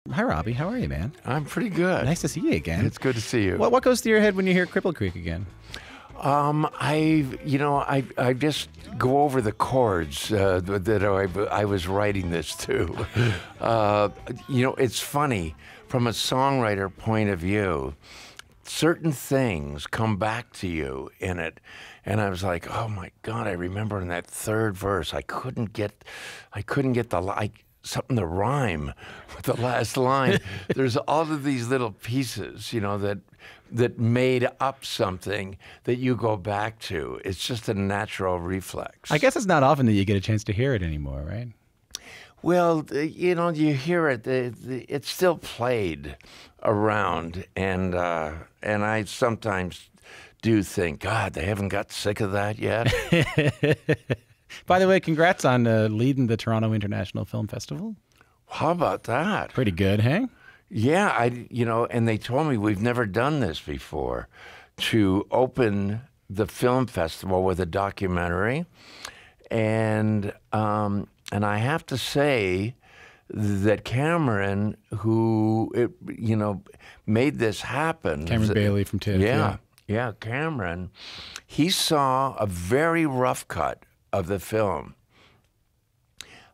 Hi, Robbie. How are you, man? I'm pretty good. Nice to see you again. It's good to see you. What goes through your head when you hear Cripple Creek again? I just go over the chords that I was writing this to. It's funny from a songwriter point of view. Certain things come back to you in it, and I was like, oh my God! I remember in that third verse, I couldn't get something to rhyme with the last line. There's all of these little pieces, that made up something that you go back to. It's just a natural reflex. I guess it's not often that you get a chance to hear it anymore, right? Well, you hear it. It's still played around, and I sometimes do think, God, they haven't got sick of that yet. By the way, congrats on leading the Toronto International Film Festival. How about that? Pretty good, hey? Yeah, and they told me we've never done this before, to open the film festival with a documentary, and I have to say that Cameron, who made this happen, Cameron Bailey from TIFF. Yeah, Cameron, he saw a very rough cut of the film,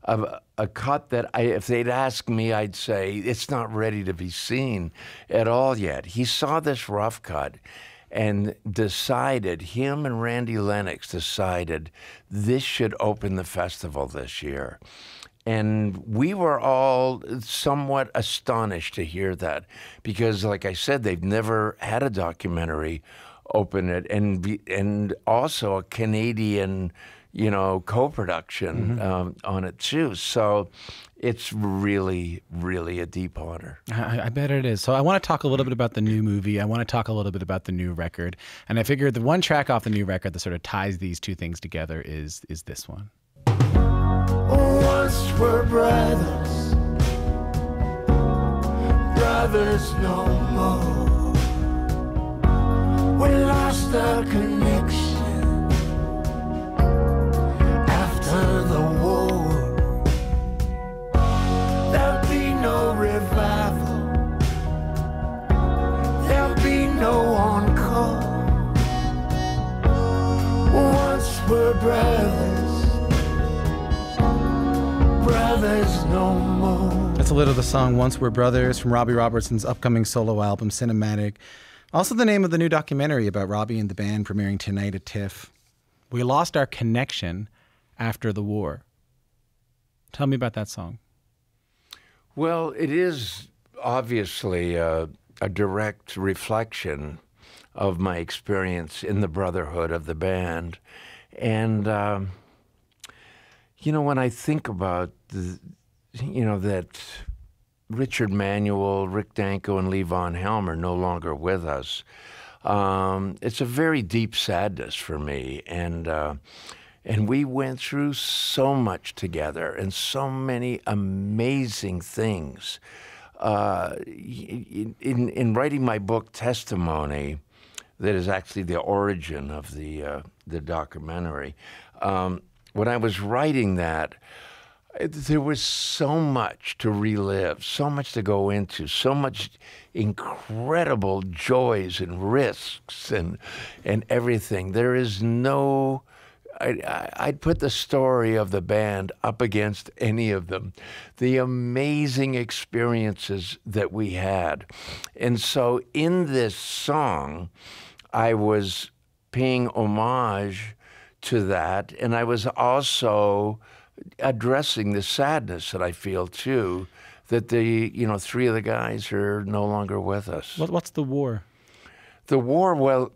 of a cut that if they'd asked me, I'd say it's not ready to be seen at all yet. He saw this rough cut and decided, him and Randy Lennox decided, this should open the festival this year. And we were all somewhat astonished to hear that, because, like I said, they've never had a documentary open it, and also a Canadian co-production on it too. So it's really, really a deep honor. I bet it is. So I want to talk a little bit about the new movie. I want to talk a little bit about the new record. And I figured the one track off the new record that sort of ties these two things together is this one. Once we're brothers, brothers no more. We lost our connection after the war. There'll be no revival, there'll be no encore. Once we're brothers, brothers no more. That's a little of the song Once We're Brothers from Robbie Robertson's upcoming solo album, Cinematic. Also the name of the new documentary about Robbie and the band premiering tonight at TIFF. We lost our connection after the war. Tell me about that song. Well, it is obviously a direct reflection of my experience in the Brotherhood of the band. And, when I think about, that Richard Manuel, Rick Danko, and Lee Von Helm are no longer with us, it's a very deep sadness for me. And we went through so much together and so many amazing things. In writing my book, Testimony, that is actually the origin of the documentary, when I was writing that, there was so much to relive, so much to go into, so much incredible joys and risks and everything. There is no... I'd put the story of the band up against any of them, the amazing experiences that we had. And so in this song, I was paying homage to that, and I was also addressing the sadness that I feel too, that the three of the guys are no longer with us. What's the war? The war, well,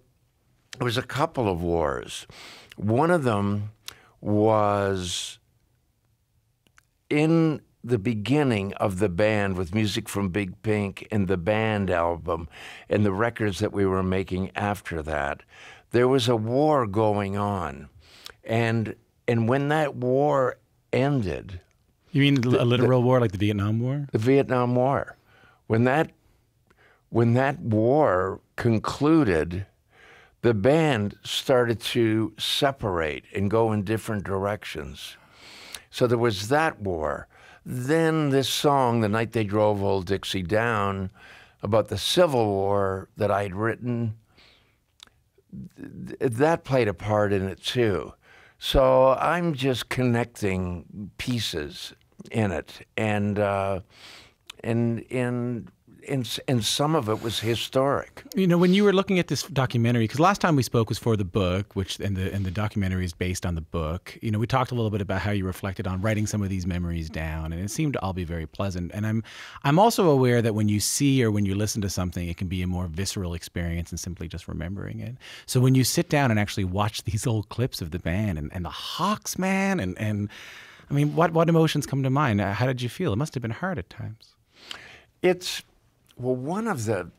it was a couple of wars. One of them was in the beginning of the band with music from Big Pink and the band album and the records that we were making after that. There was a war going on. And when that war ended... You mean a literal war, like the Vietnam War? The Vietnam War. When that war concluded, the band started to separate and go in different directions. So there was that war. then this song, The Night They Drove Old Dixie Down, about the Civil War that I'd written, that played a part in it too. So I'm just connecting pieces in it, and some of it was historic. You know, when you were looking at this documentary, because last time we spoke was for the book, and the documentary is based on the book. You know, we talked a little bit about how you reflected on writing some of these memories down, and it seemed to all be very pleasant. And I'm also aware that when you see or when you listen to something, it can be a more visceral experience than simply just remembering it. So when you sit down and actually watch these old clips of the band and the Hawks, man, and I mean, what emotions come to mind? How did you feel? It must have been hard at times. Well, one of the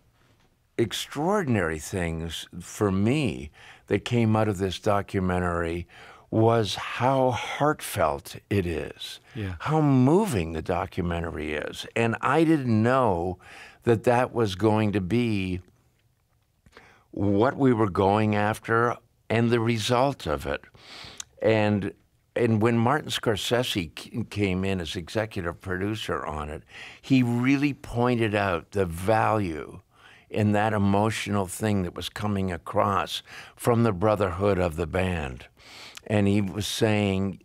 extraordinary things for me that came out of this documentary was how heartfelt it is, how moving the documentary is. And I didn't know that that was going to be what we were going after and the result of it. And when Martin Scorsese came in as executive producer on it, he really pointed out the value in that emotional thing that was coming across from the brotherhood of the band. And he was saying,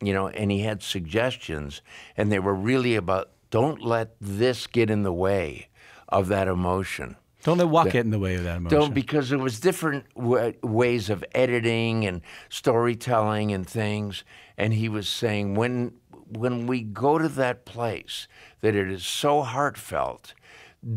you know, and he had suggestions, and they were really about, don't let this get in the way of that emotion. Don't let what get in the way of that emotion. Because there was different ways of editing and storytelling and things. And he was saying, when we go to that place that it is so heartfelt,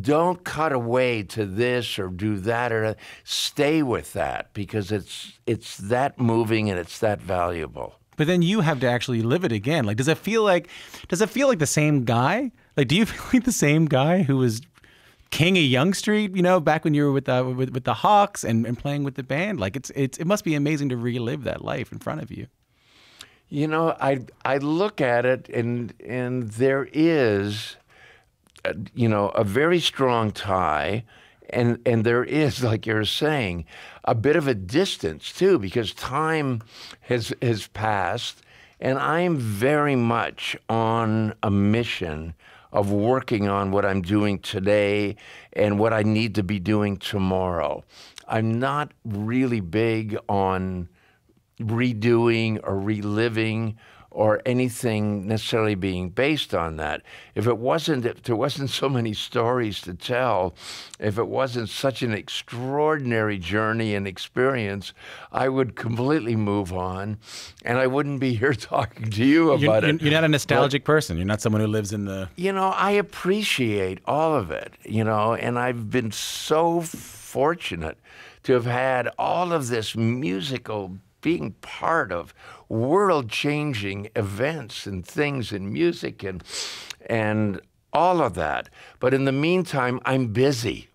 don't cut away to this or do that or that. Stay with that, because it's that moving and it's that valuable. But then you have to actually live it again. Like, does it feel like the same guy? Like, do you feel like the same guy who was king of Yonge Street, you know, back when you were with the Hawks and playing with the band? Like, it must be amazing to relive that life in front of you. You know, I look at it and there is, you know, a very strong tie, and there is, like you're saying, a bit of a distance too, because time has passed, and I'm very much on a mission of working on what I'm doing today and what I need to be doing tomorrow. I'm not really big on redoing or reliving or anything necessarily being based on that. If there wasn't so many stories to tell, if it wasn't such an extraordinary journey and experience, I would completely move on, and I wouldn't be here talking to you about it. You're not a nostalgic person. You're not someone who lives in the... You know, I appreciate all of it, you know, and I've been so fortunate to have had all of this musical being part of world-changing events and things in music and all of that. But in the meantime, I'm busy.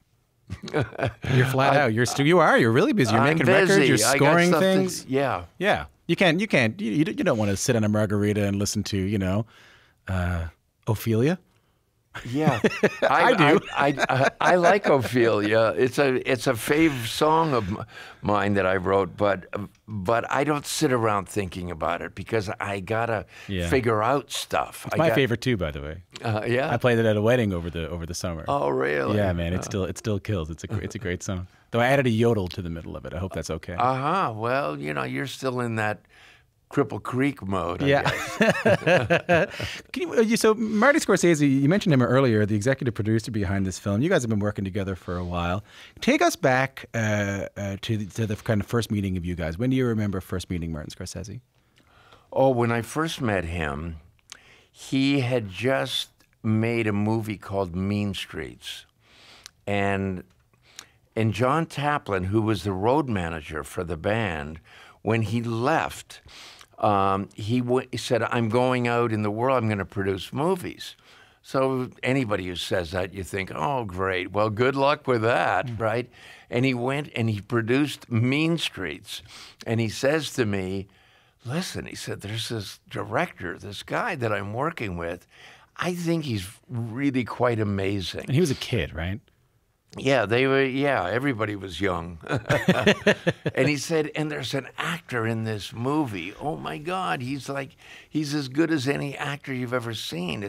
You're flat out. You're really busy. You're making records. You're scoring things. Yeah. You don't want to sit on a margarita and listen to, you know, Ophelia. Yeah, I do. I like Ophelia. It's a fave song of mine that I wrote, but I don't sit around thinking about it because I gotta figure out stuff. It's my favorite too, by the way. Yeah, I played it at a wedding over the summer. Oh, really? Yeah, man. It still kills. It's a great song. Though I added a yodel to the middle of it. I hope that's okay. Well, you know, you're still in that Cripple Creek mode, I guess. So Marty Scorsese, you mentioned him earlier, the executive producer behind this film. You guys have been working together for a while. Take us back to the kind of first meeting of you guys. When do you remember first meeting Martin Scorsese? Oh, when I first met him, he had just made a movie called Mean Streets. And John Taplin, who was the road manager for the band, when he left, he said, I'm going out in the world, I'm going to produce movies. So anybody who says that, you think, oh, great, well, good luck with that, right? And he went and he produced Mean Streets. And he says to me, listen, he said, there's this director, this guy that I'm working with. I think he's really quite amazing. And he was a kid, right? Yeah, everybody was young. And he said, and there's an actor in this movie. Oh my God, he's as good as any actor you've ever seen.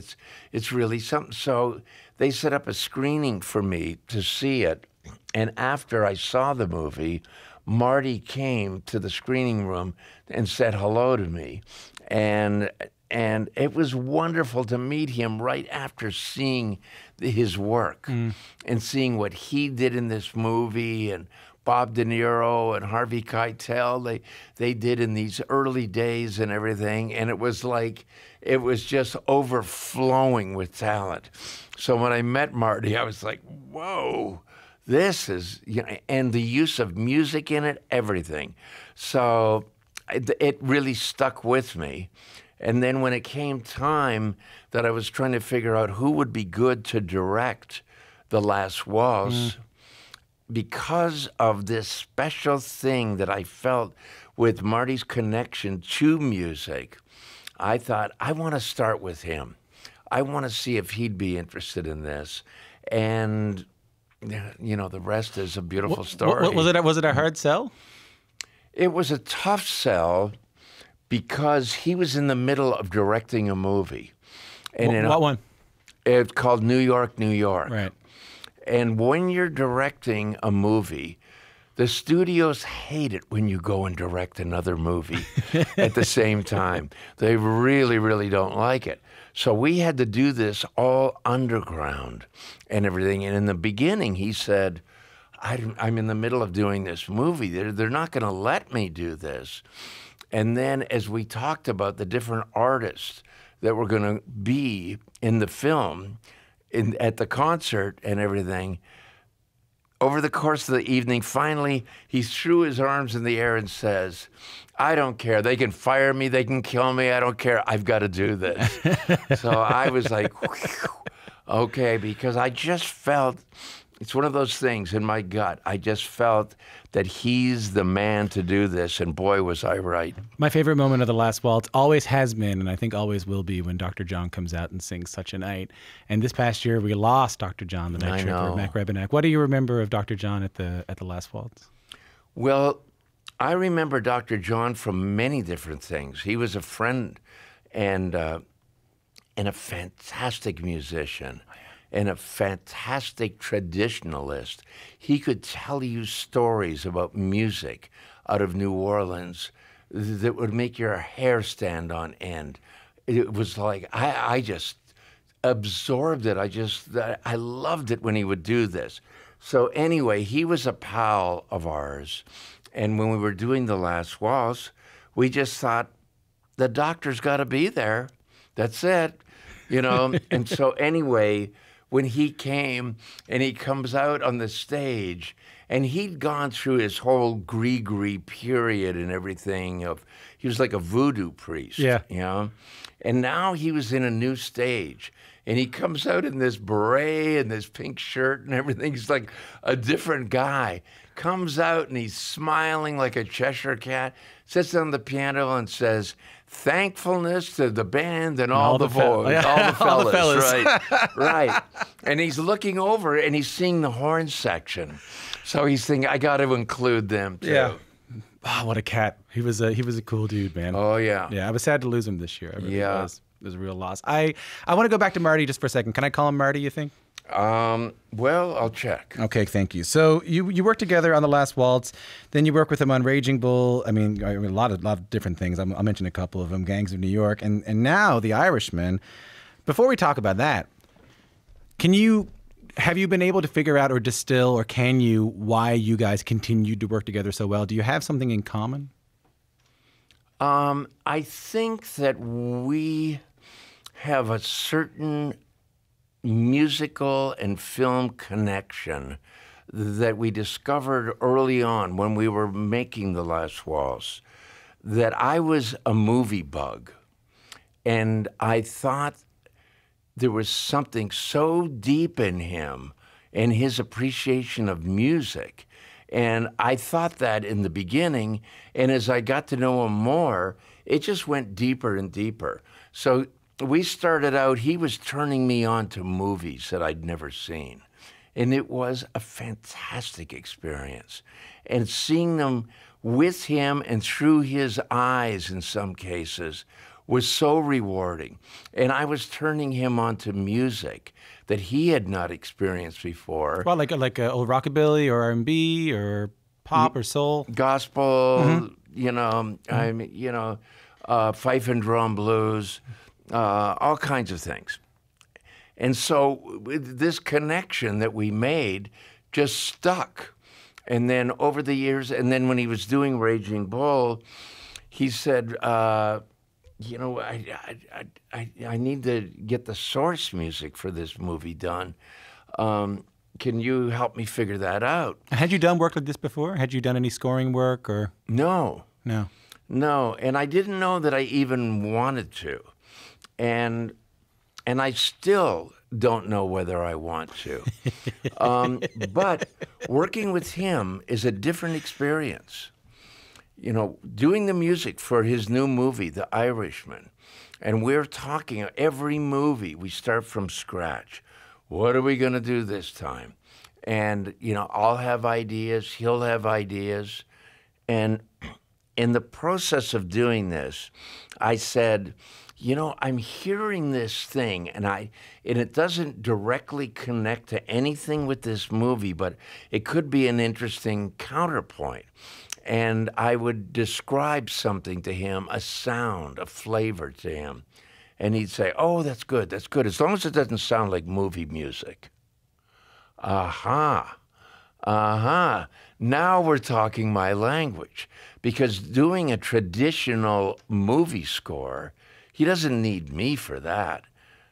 It's really something. So they set up a screening for me to see it. And after I saw the movie, Marty came to the screening room and said hello to me. And it was wonderful to meet him right after seeing his work and seeing what he did in this movie, and Bob De Niro and Harvey Keitel, they did in these early days and everything. And it was just overflowing with talent. So when I met Marty, I was like, whoa, this is, and the use of music in it, everything. So it really stuck with me. And then when it came time that I was trying to figure out who would be good to direct The Last Waltz, because of this special thing that I felt with Marty's connection to music, I thought, I want to start with him. I want to see if he'd be interested in this. And, the rest is a beautiful story. Was it a hard sell? It was a tough sell, because he was in the middle of directing a movie. And what one? It's called New York, New York. Right. And when you're directing a movie, the studios hate it when you go and direct another movie at the same time. They really, really don't like it. So we had to do this all underground and everything. And in the beginning, he said, I'm in the middle of doing this movie. They're not going to let me do this. And then as we talked about the different artists that were going to be in the film, at the concert and everything, over the course of the evening, finally, he threw his arms in the air and says, I don't care. They can fire me. They can kill me. I don't care. I've got to do this. So I was like, okay, because I just felt, it's one of those things in my gut. I just felt that he's the man to do this, and boy, was I right. My favorite moment of The Last Waltz always has been, and I think always will be, when Dr. John comes out and sings Such a Night. And this past year, we lost Dr. John, the night tripper, Mac Rebennack. What do you remember of Dr. John at the Last Waltz? Well, I remember Dr. John from many different things. He was a friend and a fantastic musician. And a fantastic traditionalist. He could tell you stories about music out of New Orleans that would make your hair stand on end. It was like, I just absorbed it. I loved it when he would do this. So anyway, he was a pal of ours. And when we were doing The Last Waltz, we just thought, the doctor's got to be there. That's it. And so anyway, when he came and he comes out on the stage, and he'd gone through his whole Gree period and everything he was like a voodoo priest, and now he was in a new stage, and he comes out in this beret and this pink shirt and everything. He's like a different guy. Comes out and he's smiling like a Cheshire cat, sits on the piano and says, thankfulness to the band and all the boys, all the fellas. Right, right. And he's looking over and he's seeing the horn section. So he's thinking, I got to include them too. Yeah. Oh, what a cat. He was a cool dude, man. Oh, yeah. Yeah, I was sad to lose him this year. I really was. It was a real loss. I want to go back to Marty just for a second. Can I call him Marty, you think? Well, I'll check. Okay, thank you. So you worked together on The Last Waltz, then you worked with him on Raging Bull. I mean a lot of different things. I'll mention a couple of them, Gangs of New York, and now The Irishman. Before we talk about that, have you been able to figure out or distill, or can you, why you guys continued to work together so well? Do you have something in common? I think that we have a certain musical and film connection that we discovered early on when we were making The Last Waltz, that I was a movie bug. And I thought there was something so deep in him and his appreciation of music. And I thought that in the beginning, and as I got to know him more, it just went deeper and deeper. So we started out, he was turning me on to movies that I'd never seen. And it was a fantastic experience. And seeing them with him and through his eyes in some cases was so rewarding. And I was turning him onto music that he had not experienced before. Well, like a old rockabilly or R&B or pop or soul, gospel, I mean, fife and drum blues, all kinds of things. And so this connection that we made just stuck. And then over the years, and then when he was doing Raging Bull, he said, I need to get the source music for this movie done. Can you help me figure that out? Had you done work like this before? Had you done any scoring work or? No. No. And I didn't know that I even wanted to. And I still don't know whether I want to. But working with him is a different experience. Doing the music for his new movie, The Irishman, and we're talking every movie, we start from scratch. What are we going to do this time? And, I'll have ideas, he'll have ideas. And in the process of doing this, I said, I'm hearing this thing, and it doesn't directly connect to anything with this movie, but it could be an interesting counterpoint. And I would describe something to him, a sound, a flavor to him. And he'd say, oh, that's good, as long as it doesn't sound like movie music. Aha. Now we're talking my language. Because doing a traditional movie score, he doesn't need me for that.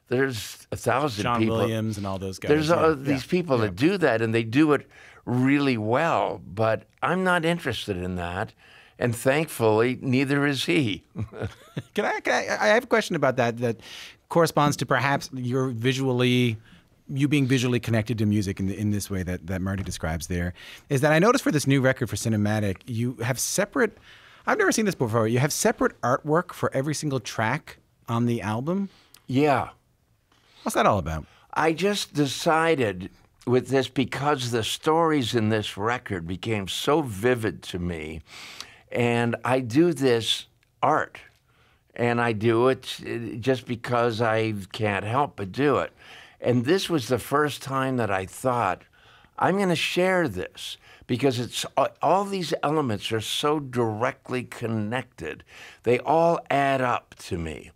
There's 1,000 people. John Williams and all those guys. There's these people that do that, and they do it really well. But I'm not interested in that. And thankfully, neither is he. I have a question about that corresponds to perhaps you being visually connected to music in this way that Marty describes there, is that I noticed for this new record for Cinematic, you have separate, I've never seen this before, you have separate artwork for every single track on the album? Yeah. What's that all about? I just decided with this, because the stories in this record became so vivid to me, and I do this art, and I do it just because I can't help but do it. And this was the first time that I thought, I'm going to share this, because it's all these elements are so directly connected. They all add up to me.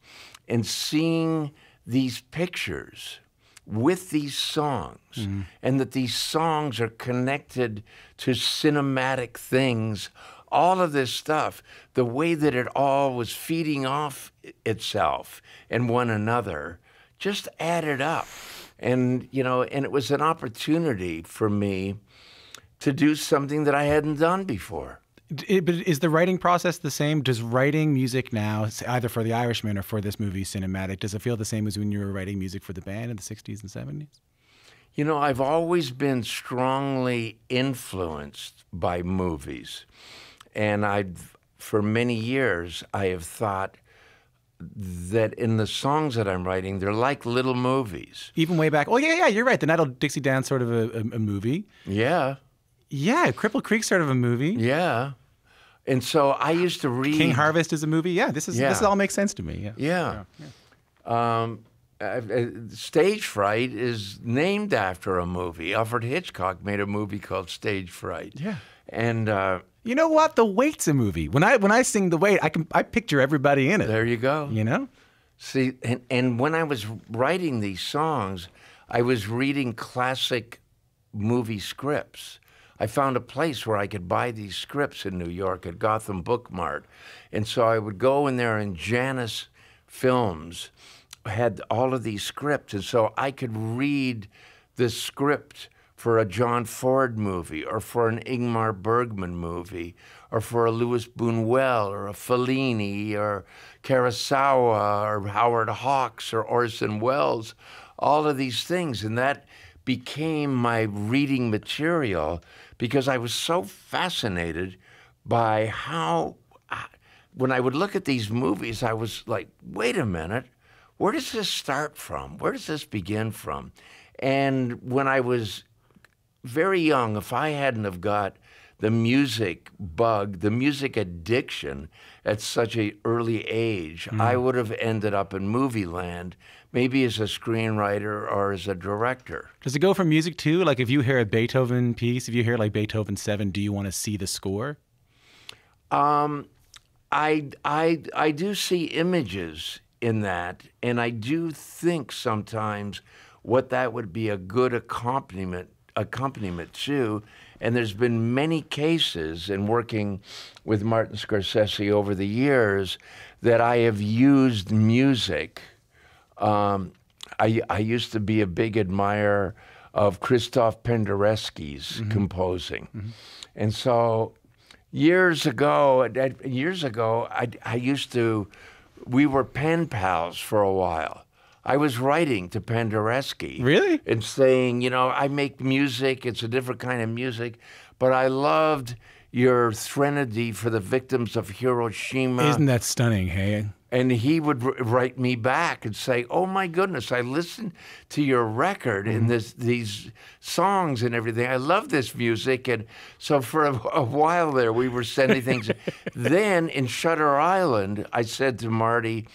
And seeing these pictures with these songs, and that these songs are connected to cinematic things, all of this stuff, the way that it all was feeding off itself and one another, just added up. And, and it was an opportunity for me to do something that I hadn't done before. But is the writing process the same? Does writing music now, either for The Irishman or for this movie, Cinematic, does it feel the same as when you were writing music for the band in the 60s and 70s? I've always been strongly influenced by movies. And for many years, I have thought that in the songs that I'm writing, they're like little movies. Even way back. Oh, yeah, you're right. The Night of Dixie Down sort of a movie. Yeah. Yeah, Cripple Creek's sort of a movie. Yeah. And so I used to read... King Harvest is a movie. Yeah, this all makes sense to me. Yeah. Stage Fright is named after a movie. Alfred Hitchcock made a movie called Stage Fright. Yeah. And... you know what? The Wait's a movie. When I sing The Wait, I picture everybody in it. There you go. See, and when I was writing these songs, I was reading classic movie scripts. I found a place where I could buy these scripts in New York at Gotham Book Mart. And so I would go in there, and Janus Films had all of these scripts. And so I could read the script for a John Ford movie, or for an Ingmar Bergman movie, or for a Louis Buñuel, or a Fellini, or Kurosawa, or Howard Hawks, or Orson Welles, all of these things. And that became my reading material, because I was so fascinated by how, when I would look at these movies, I was like, wait a minute, where does this start from? Where does this begin from? And when I was very young, if I hadn't have got the music bug, the music addiction at such an early age, I would have ended up in movie land, maybe as a screenwriter or as a director. Does it go from music too? Like if you hear a Beethoven piece, if you hear like Beethoven 7, do you want to see the score? I do see images in that, and I do think sometimes what that would be a good accompaniment to. And there's been many cases in working with Martin Scorsese over the years that I have used music. I used to be a big admirer of Krzysztof Penderecki's composing. And so years ago, we were pen pals for a while. I was writing to Penderecki. Really? And saying, you know, I make music, it's a different kind of music, but I loved your Threnody for the victims of Hiroshima. Isn't that stunning, hey? And he would write me back and say, oh my goodness, I listened to your record and these songs and everything. I love this music. And so for a while there, we were sending things. Then in Shutter Island, I said to Marty,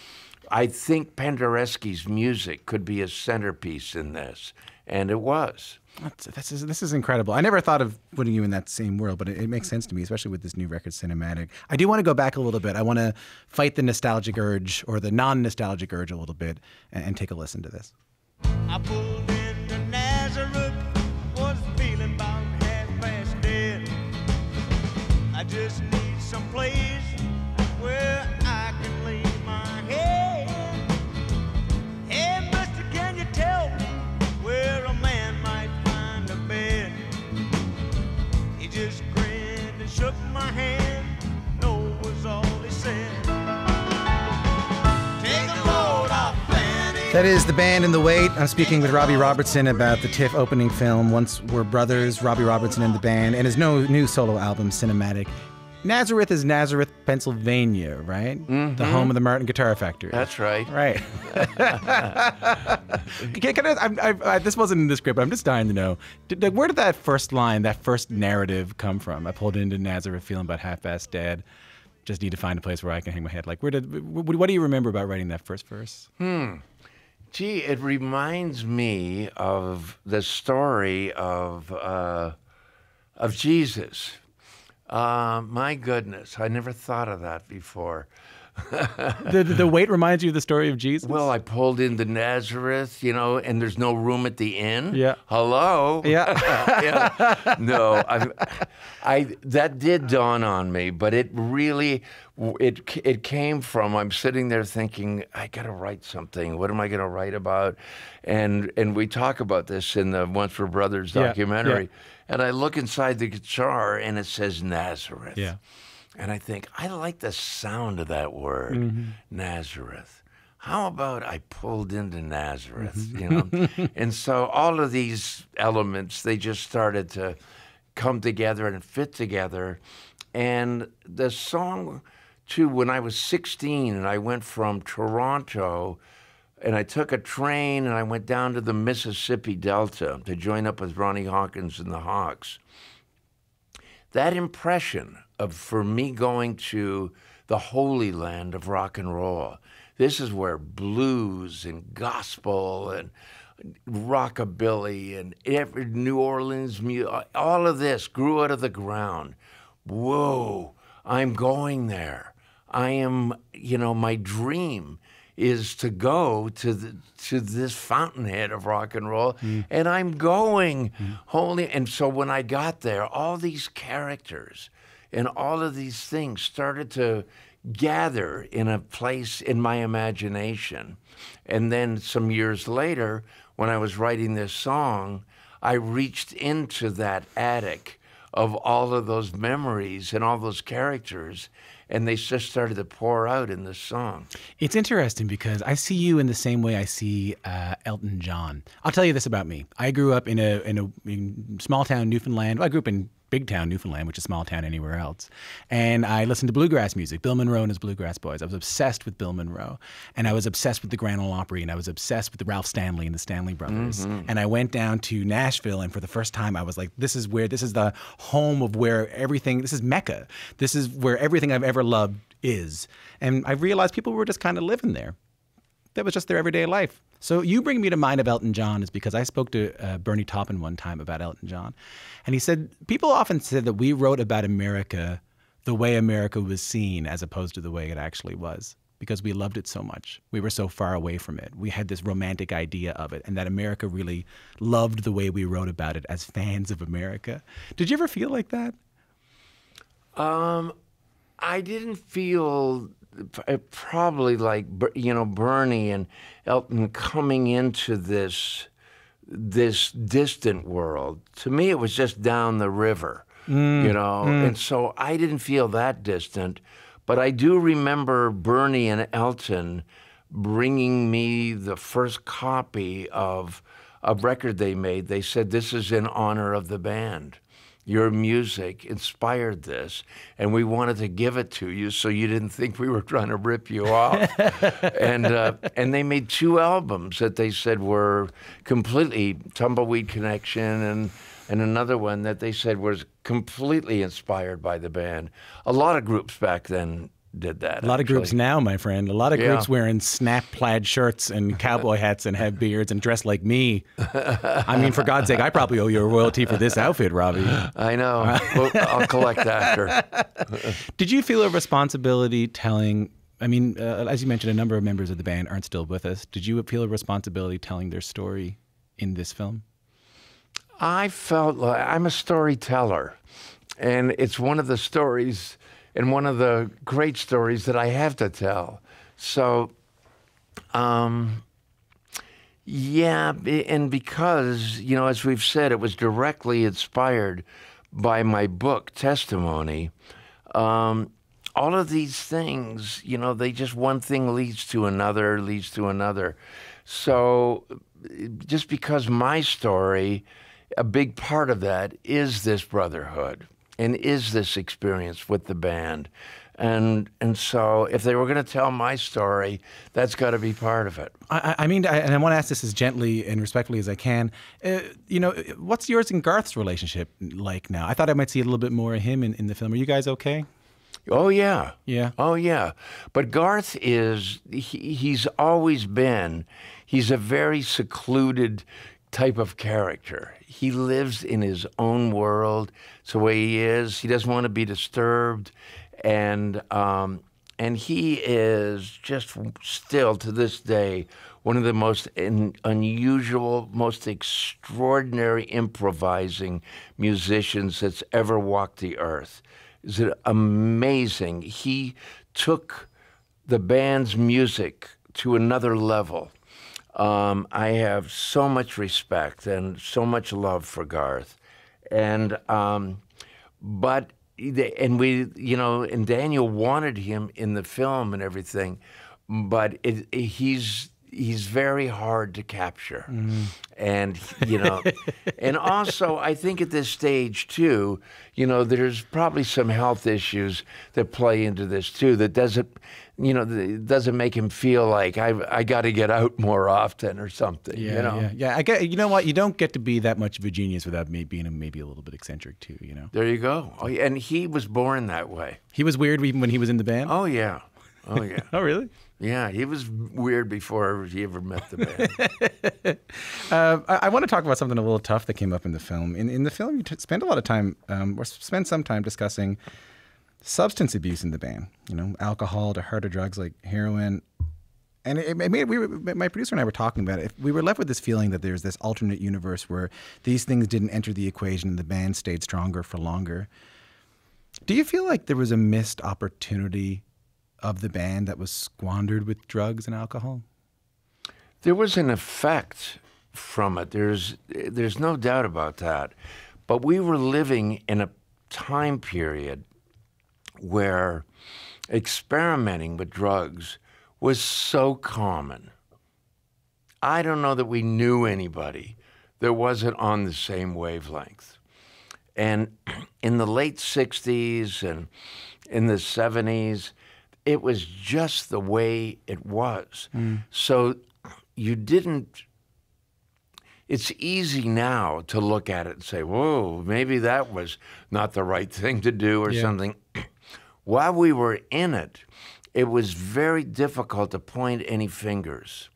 I think Penderecki's music could be a centerpiece in this. And it was. This is incredible. I never thought of putting you in that same world, but it makes sense to me, especially with this new record, Cinematic. I do want to go back a little bit. I want to fight the nostalgic urge or the non-nostalgic urge a little bit and take a listen to this. I pulled into Nazareth, was feeling about half past dead. I just need some place where I can lay my head. Hey, mister, can you tell me where a man might find a bed? He just grinned and shook my hand. No was all he said. Take a load off, Fanny. That is The Band and the Wait. I'm speaking with Robbie Robertson about the TIFF opening film, Once We're Brothers, Robbie Robertson and the Band, and his new solo album, Cinematic. Nazareth is Nazareth, Pennsylvania, right? The home of the Martin Guitar Factory. That's right. Right. This wasn't in the script, but I'm just dying to know. Where did that first line, that first narrative come from? I pulled into Nazareth feeling about half-assed dead. Just need to find a place where I can hang my head. Like, what do you remember about writing that first verse? Gee, it reminds me of the story of Jesus. My goodness, I never thought of that before. The wait reminds you of the story of Jesus? Well, I pulled into Nazareth, you know, and there's no room at the inn. Yeah. Hello? Yeah. Yeah. No, that did dawn on me, but it really, it came from, I'm sitting there thinking, I got to write something. What am I going to write about? And we talk about this in the Once We're Brothers documentary. Yeah. And I look inside the guitar and it says Nazareth. Yeah. And I think, I like the sound of that word, Nazareth. How about I pulled into Nazareth, you know? And so all of these elements, they just started to come together and fit together. And the song, too, when I was 16 and I went from Toronto and I took a train and I went down to the Mississippi Delta to join up with Ronnie Hawkins and the Hawks. That impression for me going to the holy land of rock and roll, this is where blues and gospel and rockabilly and New Orleans music, all of this grew out of the ground. Whoa, I'm going there. I am, you know, my dream is to go to this fountainhead of rock and roll, and I'm going. Holy, and so when I got there, all these characters and all of these things started to gather in a place in my imagination. And then some years later, when I was writing this song, I reached into that attic of all of those memories and all those characters, and they just started to pour out in the song. It's interesting because I see you in the same way I see Elton John. I'll tell you this about me. I grew up in a small town, Newfoundland. I grew up in big town Newfoundland, which is a small town anywhere else. And I listened to bluegrass music, Bill Monroe and his Bluegrass Boys. I was obsessed with Bill Monroe. And I was obsessed with the Grand Ole Opry, and I was obsessed with the Ralph Stanley and the Stanley Brothers. And I went down to Nashville, and for the first time I was like, this is the home of where everything, this is Mecca. This is where everything I've ever loved is. And I realized people were just kind of living there. That was just their everyday life. So you bring me to mind of Elton John is because I spoke to Bernie Taupin one time about Elton John. And he said, people often said that we wrote about America the way America was seen as opposed to the way it actually was, because we loved it so much. We were so far away from it. We had this romantic idea of it, and that America really loved the way we wrote about it as fans of America. Did you ever feel like that? I didn't feel probably like, Bernie and Elton coming into this distant world. To me, it was just down the river, and so I didn't feel that distant. But I do remember Bernie and Elton bringing me the first copy of a record they made. They said, "This is in honor of the band. Your music inspired this, and we wanted to give it to you so you didn't think we were trying to rip you off." And they made 2 albums that they said were completely Tumbleweed Connection, and another one that they said was completely inspired by the band. A lot of groups back then did that. A lot of groups now, my friend. A lot of groups wearing snap plaid shirts and cowboy hats and have beards and dress like me. I mean, for God's sake, I probably owe you a royalty for this outfit, Robbie. I know. Well, I'll collect after. Did you feel a responsibility telling, as you mentioned, a number of members of the band aren't still with us. Did you feel a responsibility telling their story in this film? I felt like I'm a storyteller, and it's one of the stories and one of the great stories that I have to tell. So, and because, as we've said, it was directly inspired by my book, Testimony, all of these things, they just one thing leads to another. So just because my story, a big part of that is this brotherhood and is this experience with the band. And so if they were going to tell my story, that's got to be part of it. I want to ask this as gently and respectfully as I can. What's yours and Garth's relationship like now? I thought I might see a little bit more of him in the film. Are you guys okay? Oh, yeah. Yeah. Oh, yeah. But Garth he's always been, he's a very secluded type of character. He lives in his own world. It's the way he is. He doesn't want to be disturbed. And he is just still, to this day, one of the most unusual, most extraordinary improvising musicians that's ever walked the earth. Is it amazing? He took the band's music to another level. I have so much respect and so much love for Garth, and Daniel wanted him in the film and everything, but he's very hard to capture, and and also I think at this stage too, there's probably some health issues that play into this too. That doesn't make him feel like I got to get out more often or something. Yeah. I get. You know what? You don't get to be that much of a genius without being maybe a little bit eccentric too. There you go. Oh, and he was born that way. He was weird even when he was in the band. Oh yeah. Oh yeah. Oh really? Yeah, he was weird before he ever met the band. I want to talk about something a little tough that came up in the film. In the film, you spend a lot of time, or spend some time discussing substance abuse in the band. Alcohol to harder drugs like heroin. And my producer and I were talking about it. We were left with this feeling that there's this alternate universe where these things didn't enter the equation and the band stayed stronger for longer. Do you feel like there was a missed opportunity of the band that was squandered with drugs and alcohol? There was an effect from it. There's no doubt about that. But we were living in a time period where experimenting with drugs was so common. I don't know that we knew anybody that wasn't on the same wavelength. And in the late 60s and in the 70s, it was just the way it was. So you didn't, it's easy now to look at it and say, whoa, maybe that was not the right thing to do or something. While we were in it, it was very difficult to point any fingers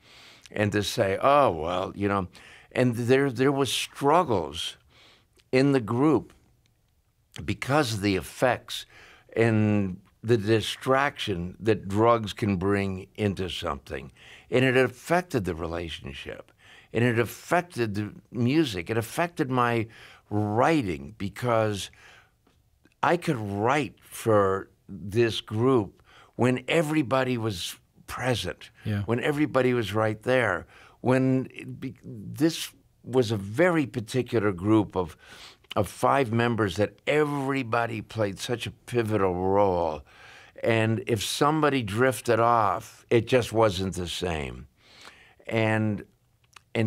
and to say, oh, well, you know, and there was struggles in the group because of the effects and the distraction that drugs can bring into something. And it affected the relationship. And it affected the music. It affected my writing because I could write for this group when everybody was present, when everybody was right there, this was a very particular group of 5 members that everybody played such a pivotal role. And if somebody drifted off, it just wasn't the same. And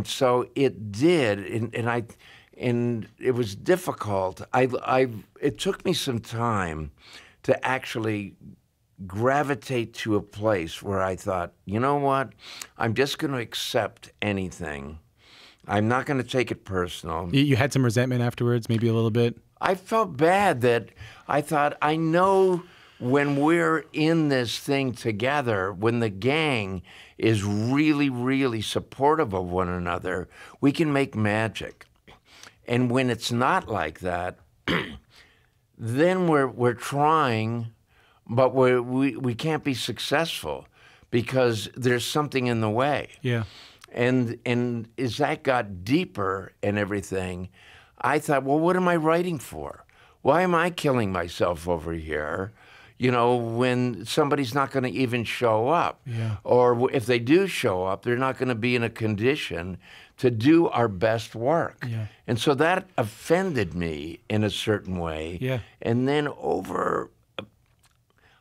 so it did, and it was difficult. It took me some time to actually gravitate to a place where I thought, you know what, I'm just going to accept anything. I'm not going to take it personal. You had some resentment afterwards, maybe a little bit? I felt bad that I thought, I know when we're in this thing together, when the gang is really, really supportive of one another, we can make magic. And when it's not like that, then we're trying, but we can't be successful because there's something in the way. Yeah. And as that got deeper and everything, I thought, well, what am I writing for? Why am I killing myself over here? You know, when somebody's not going to even show up. Yeah. Or if they do show up, they're not going to be in a condition to do our best work. Yeah. And so that offended me in a certain way. Yeah. And then over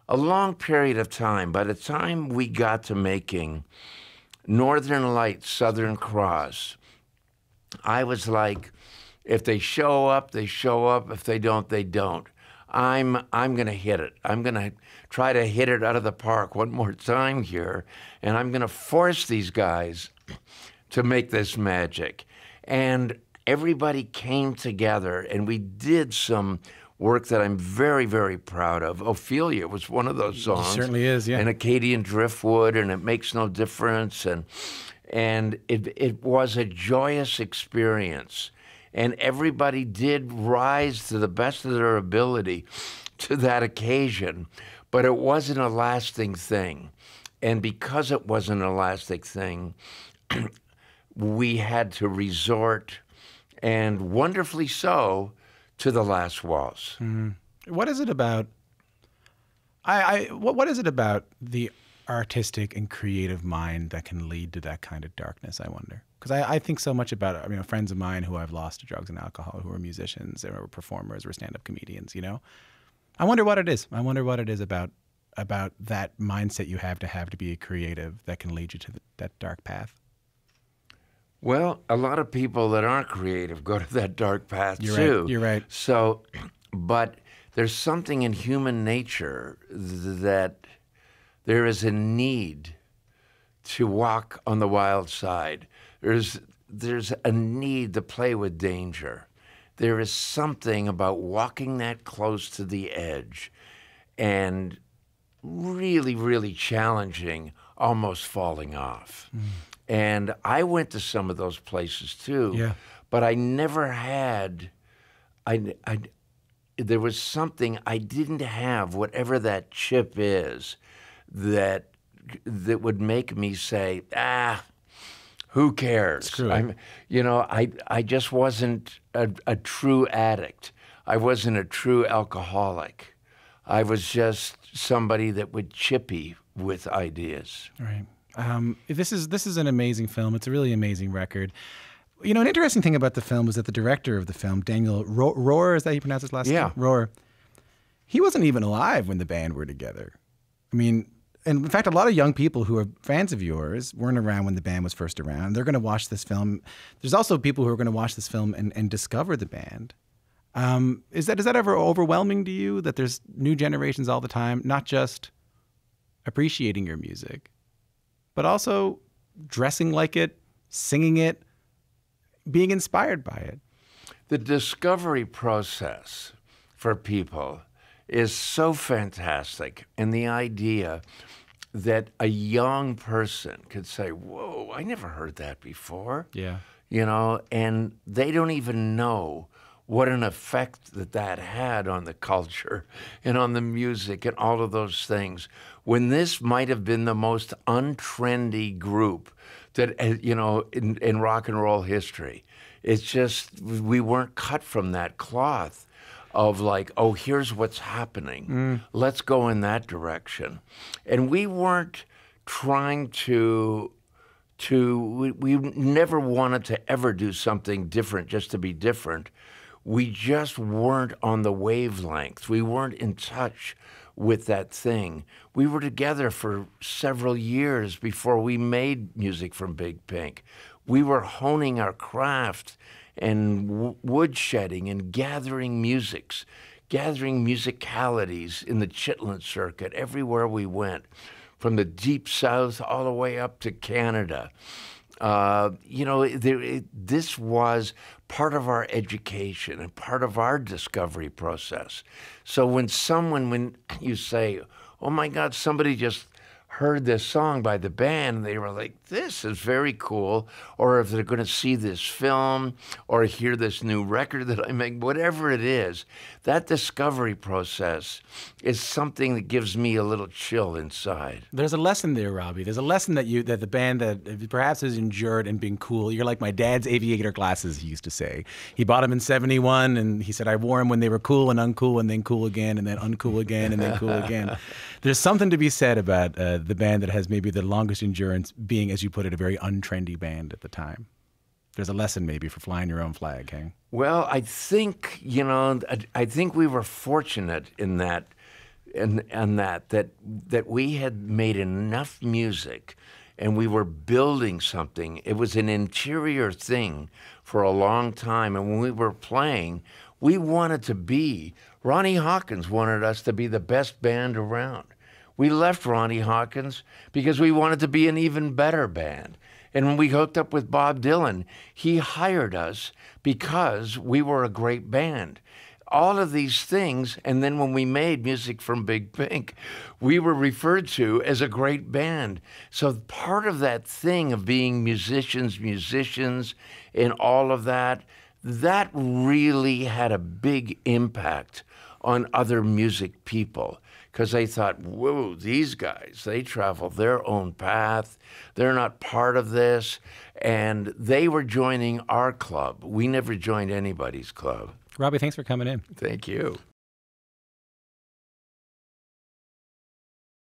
a long period of time, by the time we got to making Northern Lights, Southern Cross, I was like, if they show up, they show up. If they don't, they don't. I'm going to hit it. I'm going to try to hit it out of the park one more time here, and I'm going to force these guys to make this magic. And everybody came together, and we did some work that I'm very, very proud of. Ophelia was one of those songs. It certainly is, yeah. And Acadian Driftwood, and It Makes No Difference, and it was a joyous experience. And everybody did rise to the best of their ability to that occasion, but it wasn't a lasting thing. And because it wasn't a lasting thing, we had to resort, and wonderfully so, to the Last Waltz. What is it about? What is it about the artistic and creative mind that can lead to that kind of darkness? I wonder, because I think so much about it. I mean, friends of mine who I've lost to drugs and alcohol, who are musicians or performers or stand-up comedians. You know, I wonder what it is. I wonder what it is about that mindset you have to be a creative that can lead you to that dark path. Well, a lot of people that aren't creative go to that dark path You're too. Right. You're right. So, but there's something in human nature that there is a need to walk on the wild side. There's a need to play with danger. There is something about walking that close to the edge and really, really challenging, almost falling off. And I went to some of those places too, Yeah. but I never had, there was something I didn't have, whatever that chip is, that would make me say, who cares? Screw it. I just wasn't a true addict. I wasn't a true alcoholic. I was just somebody that would chippy with ideas. Right. This is an amazing film. It's a really amazing record. You know, an interesting thing about the film was that the director of the film, Daniel Rohr, is that how you pronounce his last name? Rohr. He wasn't even alive when the band were together. I mean, and in fact, a lot of young people who are fans of yours weren't around when the band was first around. They're going to watch this film. There's also people who are going to watch this film and discover the band. Is that ever overwhelming to you, that there's new generations all the time, not just appreciating your music, but also dressing like it, singing it, being inspired by it? The discovery process for people is so fantastic. And the idea that a young person could say, whoa, I never heard that before. Yeah. You know, and they don't even know what an effect that had on the culture and on the music and all of those things, when this might have been the most untrendy group that, you know, in rock and roll history. It's just, we weren't cut from that cloth of like, oh, here's what's happening. Let's go in that direction. And we weren't trying we never wanted to ever do something different just to be different. We just weren't on the wavelength. We weren't in touch with that thing. We were together for several years before we made music from Big Pink. We were honing our craft and woodshedding and gathering musicalities in the Chitlin circuit everywhere we went, from the deep south all the way up to Canada. You know, this was part of our education and part of our discovery process. So when you say, oh my God, somebody just heard this song by the band, and they were like, this is very cool, or if they're going to see this film or hear this new record that I make, whatever it is, that discovery process is something that gives me a little chill inside. There's a lesson there, Robbie. There's a lesson that the band that perhaps has endured and being cool. You're like my dad's aviator glasses, he used to say. He bought them in '71, and he said, I wore them when they were cool and uncool and then cool again and then uncool again and then cool again. There's something to be said about the band that has maybe the longest endurance being, as you put it, a very untrendy band at the time. There's a lesson maybe for flying your own flag, Hank. Well, I think, you know, I think we were fortunate in that, that we had made enough music and we were building something. It was an interior thing for a long time. And when we were playing, we wanted to be, Ronnie Hawkins wanted us to be the best band around. We left Ronnie Hawkins because we wanted to be an even better band. And when we hooked up with Bob Dylan, he hired us because we were a great band. All of these things, and then when we made music from Big Pink, we were referred to as a great band. So part of that thing of being musicians, and all of that, that really had a big impact on other music people. Because they thought, whoa, these guys, they travel their own path. They're not part of this. And they were joining our club. We never joined anybody's club. Robbie, thanks for coming in. Thank you.